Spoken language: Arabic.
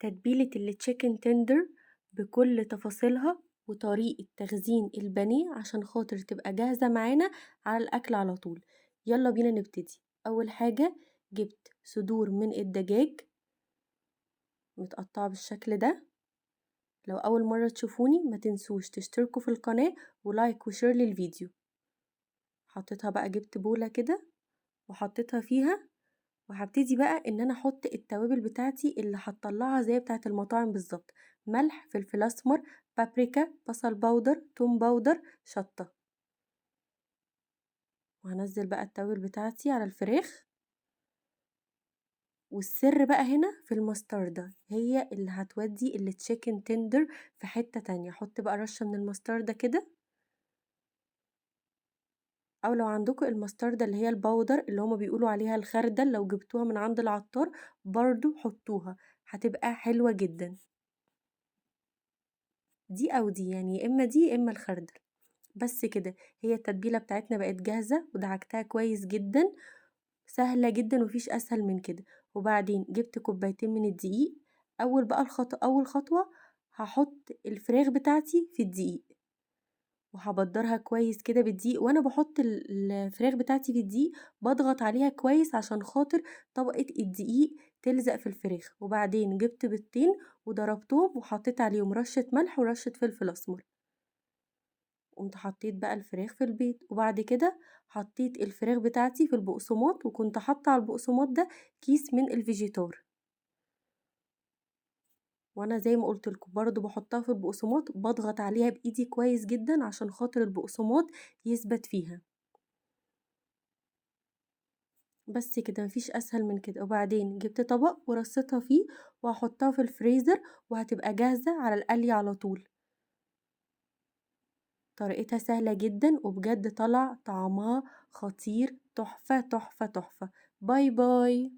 تتبيلة التشيكن تندر بكل تفاصيلها وطريقة تخزين البانيه عشان خاطر تبقى جاهزة معانا على الأكل على طول. يلا بينا نبتدي. أول حاجة جبت صدور من الدجاج متقطعة بالشكل ده. لو أول مرة تشوفوني ما تنسوش تشتركوا في القناة ولايك وشير للفيديو. حطيتها بقى، جبت بولة كده وحطيتها فيها، وهبتدي بقى ان انا احط التوابل بتاعتي اللي هتطلعها زي بتاعه المطاعم بالظبط: ملح، فلفل اسمر، بابريكا، بصل باودر، توم باودر، شطه. وهنزل بقى التوابل بتاعتي على الفراخ. والسر بقى هنا في المستردة، هي اللي هتودي التشيكن تندر في حتة تانية. احط بقى رشة من المستردة كده، او لو عندكم المستردة اللي هي الباودر اللي هما بيقولوا عليها الخردل، لو جبتوها من عند العطار برضو حطوها، هتبقى حلوة جدا. دي او دي يعني، يا اما دي يا اما الخردل. بس كده، هي التتبيله بتاعتنا بقت جاهزه ودعكتها كويس جدا، سهله جدا ومفيش اسهل من كده. وبعدين جبت كوبايتين من الدقيق. اول خطوه هحط الفراخ بتاعتي في الدقيق وهبدرها كويس كده بالدقيق. وانا بحط الفراخ بتاعتي في الدقيق بضغط عليها كويس عشان خاطر طبقة الدقيق تلزق في الفراخ. وبعدين جبت بيضتين وضربتهم وحطيت عليهم رشة ملح ورشة فلفل اسمر. قمت حطيت بقى الفراخ في البيض، وبعد كده حطيت الفراخ بتاعتي في البقسماط، وكنت حاطة على البقسماط ده كيس من الفيجيتار. وانا زي ما قلت لكم برضو بحطها في البقسماط، بضغط عليها بايدي كويس جدا عشان خاطر البقسماط يثبت فيها. بس كده، مفيش اسهل من كده. وبعدين جبت طبق ورصيتها فيه وهحطها في الفريزر، وهتبقى جاهزة على القلي على طول. طريقتها سهلة جدا وبجد طلع طعمها خطير، تحفة تحفة تحفة. باي باي.